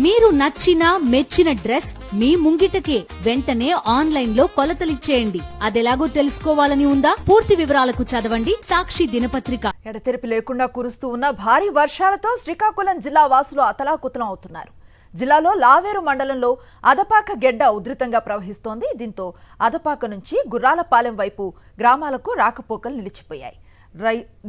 మీరు నచ్చిన మెచ్చిన డ్రెస్ మీ ముంగిటకే వెంటనే ఆన్లైన్ లో కొలతలిచ్చేయండి. అదెలాగో తెలుసుకోవాలని ఉందా? పూర్తి వివరాలకు చదవండి సాక్షి దినపత్రిక. ఎడతెరిపి లేకుండా కురుస్తూ ఉన్న భారీ వర్షాలతో శ్రీకాకుళం జిల్లా వాసులు అతలాకుతలం అవుతున్నారు. జిల్లాలో లావేరు మండలంలో అదపాక గెడ్డ ఉధృతంగా ప్రవహిస్తోంది. దీంతో అదపాక నుంచి గుర్రాలపాలెం వైపు గ్రామాలకు రాకపోకలు నిలిచిపోయాయి.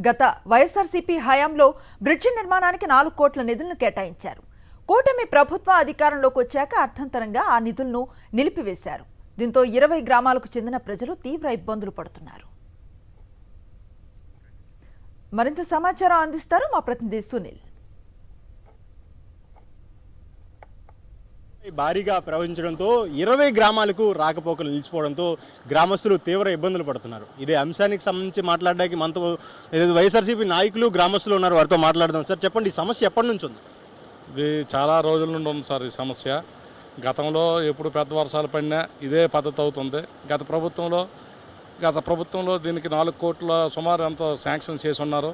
గత వైఎస్ఆర్సీపీ హయాంలో బ్రిడ్జి నిర్మాణానికి 4 కోట్ల నిధులను కేటాయించారు. కూటమి ప్రభుత్వం అధికారంలోకి వచ్చాక అర్థంతరంగా ఆ నిధులను నిలిపివేశారు. దీంతో 20 గ్రామాలకు చెందిన ప్రజలు తీవ్ర ఇబ్బందులు పడుతున్నారు. మరింత సమాచారం అందిస్తారు మా ప్రతినిధి సునీల్. భారీగా ప్రవహించడంతో 20 గ్రామాలకు రాకపోకలు నిలిచిపోవడంతో గ్రామస్తులు తీవ్ర ఇబ్బందులు పడుతున్నారు. ఇదే అంశానికి సంబంధించి మాట్లాడడానికి మనతో వైఎస్ఆర్సీపీ నాయకులు గ్రామస్తులు ఉన్నారు. వారితో మాట్లాడదాం. సార్ చెప్పండి, ఈ సమస్య ఎప్పటి నుంచి ఉంది? ఇది చాలా రోజుల నుండి ఉంది సార్ ఈ సమస్య. గతంలో ఎప్పుడు పెద్ద వర్షాలు పడినా ఇదే పద్ధతి అవుతుంది. గత ప్రభుత్వంలో దీనికి 4 కోట్ల సుమారు ఎంతో శాంక్షన్ చేసి ఉన్నారు.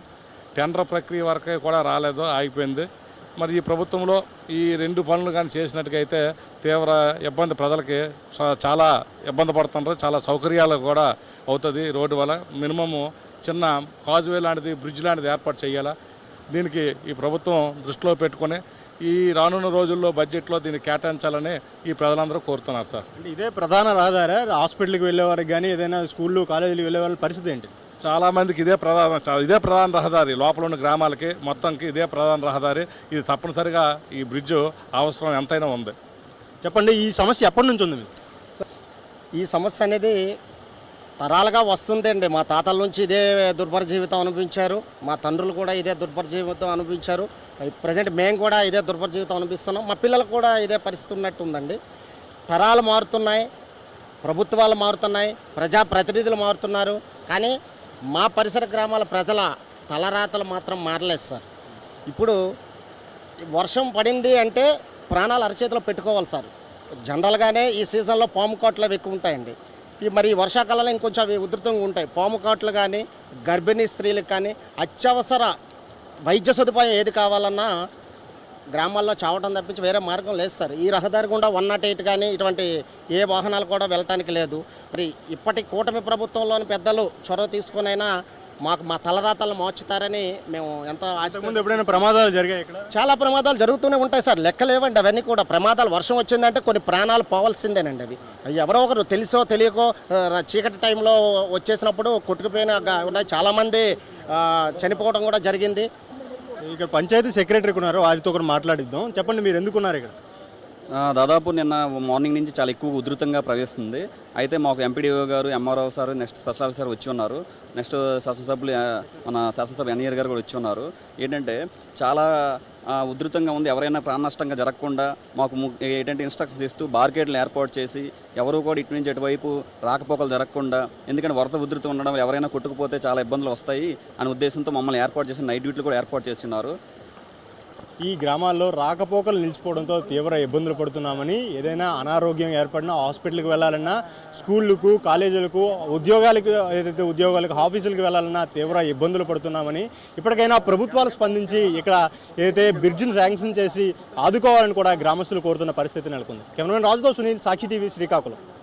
టెండర్ ప్రక్రియ వరకే కూడా రాలేదు, ఆగిపోయింది. మరి ఈ ప్రభుత్వంలో ఈ 2 పనులు కానీ చేసినట్టుగా అయితే తీవ్ర ఇబ్బంది, ప్రజలకి చాలా ఇబ్బంది పడుతున్నారు. చాలా సౌకర్యాలు కూడా అవుతుంది రోడ్డు వల్ల. మినిమము చిన్న కాజువే లాంటిది, బ్రిడ్జ్ లాంటిది ఏర్పాటు చేయాలా. దీనికి ఈ ప్రభుత్వం దృష్టిలో పెట్టుకొని ఈ రానున్న రోజుల్లో బడ్జెట్లో దీన్ని కేటాయించాలని ఈ ప్రజలందరూ కోరుతున్నారు సార్. అంటే ఇదే ప్రధాన రహదారి. హాస్పిటల్కి వెళ్ళేవారికి కానీ ఏదైనా స్కూళ్ళు కాలేజీలకు వెళ్ళే వాళ్ళ పరిస్థితి ఏంటి? చాలామందికి ఇదే ప్రధాన రహదారి. లోపల ఉన్న గ్రామాలకి మొత్తంకి ఇదే ప్రధాన రహదారి. ఇది తప్పనిసరిగా ఈ బ్రిడ్జ్ అవసరం ఎంతైనా ఉంది. చెప్పండి, ఈ సమస్య ఎప్పటి నుంచి ఉంది? ఈ సమస్య అనేది తరాలుగా వస్తుందండి. మా తాతల నుంచి ఇదే దుర్భర జీవితం అనుభవించారు. మా తండ్రులు కూడా ఇదే దుర్భర జీవితం అనుభవించారు. ప్రజెంట్ మేము కూడా ఇదే దుర్భర జీవితం అనుభవిస్తున్నాం. మా పిల్లలకు కూడా ఇదే పరిస్థితి ఉన్నట్టు ఉందండి. తరాలు మారుతున్నాయి, ప్రభుత్వాలు మారుతున్నాయి, ప్రజాప్రతినిధులు మారుతున్నారు. కానీ మా పరిసర గ్రామాల ప్రజల తలరాతలు మాత్రం మారలేదు సార్. ఇప్పుడు వర్షం పడింది అంటే ప్రాణాలు అరచేతిలో పెట్టుకోవాలి సార్. జనరల్గానే ఈ సీజన్లో పాము కాట్లు అవి ఎక్కువ ఉంటాయండి. మరి వర్షాకాలంలో ఇంకొంచెం అవి ఉధృతంగా ఉంటాయి. పాము కాట్లు కానీ, గర్భిణీ స్త్రీలకు కానీ అత్యవసర వైద్య సదుపాయం ఏది కావాలన్నా గ్రామాల్లో చావటం తప్పించి వేరే మార్గం లేదు సార్. ఈ రహదారి గుండా 108 కానీ ఇటువంటి ఏ వాహనాలు కూడా వెళ్ళటానికి లేదు. మరి ఇప్పటి కూటమి ప్రభుత్వంలోని పెద్దలు చొరవ తీసుకునైనా మాకు మా తలరాతలను మార్చుతారని మేము ఎంతో ఆశ. ఎప్పుడైనా ప్రమాదాలు జరిగాయి ఇక్కడ? చాలా ప్రమాదాలు జరుగుతూనే ఉంటాయి సార్, లెక్కలేవండి అవన్నీ కూడా. ప్రమాదాలు వర్షం వచ్చిందంటే కొన్ని ప్రాణాలు పోవాల్సిందేనండి. అవి ఎవరో ఒకరు తెలుసో తెలియకో చీకటి టైంలో వచ్చేసినప్పుడు కొట్టుకుపోయిన ఉన్నాయి. చాలామంది చనిపోవడం కూడా జరిగింది. ఇక్కడ పంచాయతీ సెక్రటరీ ఉన్నారు, వారితో ఒకరు మాట్లాడిద్దాం. చెప్పండి, మీరు ఎందుకున్నారు ఇక్కడ? దాదాపు నిన్న మార్నింగ్ నుంచి చాలా ఎక్కువ ఉధృతంగా ప్రవేశిస్తుంది. అయితే మాకు ఎంపీడీఓ గారు, MRO sir, next special officer వచ్చి ఉన్నారు. నెక్స్ట్ మన శాసనసభ ఎన్ఈఆర్ గారు కూడా వచ్చి ఉన్నారు. ఏంటంటే చాలా ఉధృతంగా ఉంది. ఎవరైనా ప్రాణ నష్టంగా జరగకుండా మాకు ఏంటంటే ఇన్స్ట్రక్షన్స్ ఇస్తూ బార్కేడ్లు ఏర్పాటు చేసి ఎవరు కూడా ఇటు నుంచి ఎటువైపు రాకపోకలు జరగకుండా, ఎందుకంటే వరద ఉధృతం ఉండడం ఎవరైనా కొట్టుకుపోతే చాలా ఇబ్బందులు వస్తాయి అనే ఉద్దేశంతో మమ్మల్ని ఏర్పాటు చేసి నైట్ డ్యూటీలు కూడా ఏర్పాటు చేస్తున్నారు. ఈ గ్రామాల్లో రాకపోకలు నిలిచిపోవడంతో తీవ్ర ఇబ్బందులు పడుతున్నామని, ఏదైనా అనారోగ్యం ఏర్పడినా హాస్పిటల్కి వెళ్ళాలన్నా, స్కూళ్ళకు, కాలేజీలకు, ఉద్యోగాలకు, ఆఫీసులకు వెళ్ళాలన్నా తీవ్ర ఇబ్బందులు పడుతున్నామని, ఇప్పటికైనా ప్రభుత్వాలు స్పందించి ఇక్కడ ఏదైతే బ్రిడ్జిని శాంక్షన్ చేసి ఆదుకోవాలని కూడా గ్రామస్తులు కోరుతున్న పరిస్థితి నెలకొంది. కెమెరామెన్ రాజుతో సునీల్, సాక్షి టీవీ, శ్రీకాకుళం.